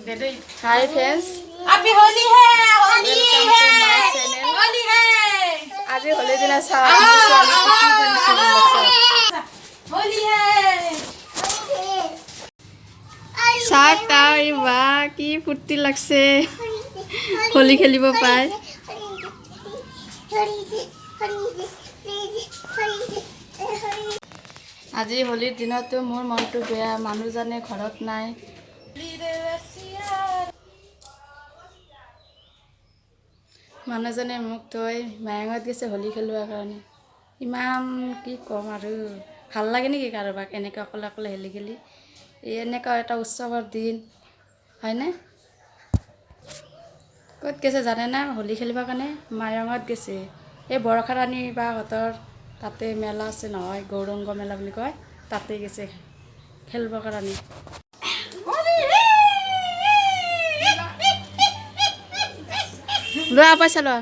Hi friends, अभी होली है, Holi welcome to my है, चैनल। होली है, आज होली दिन होली है। वाह की फूर्ति लगसे होली खेलिब पाए। আজি হোলিৰ দিনতো মোৰ মনটো বেয়া, মানুহজনে ঘৰত নাই। মানুহজনে মোক থৈ মায়ঙত গৈছে হোলী খেলোৱাৰ কাৰণে। ইমান কি ক'ম আৰু, ভাল লাগে নেকি কাৰোবাক এনেকৈ অকলে অকলে হোলী খেলি? এনেকুৱা এটা উৎসৱৰ দিন হয়নে? ক'ত গৈছে জানে না হোলী খেলিবৰ কাৰণে? মায়ঙত গৈছে। এই বৰষাৰাণী বাহঁতৰ তাতে মেলা আছে নহয়, গৌৰংগ মেলা বুলি কয়, তাতে গৈছে খেলিবৰ কাৰণে। লোৱা পইচা লোৱা।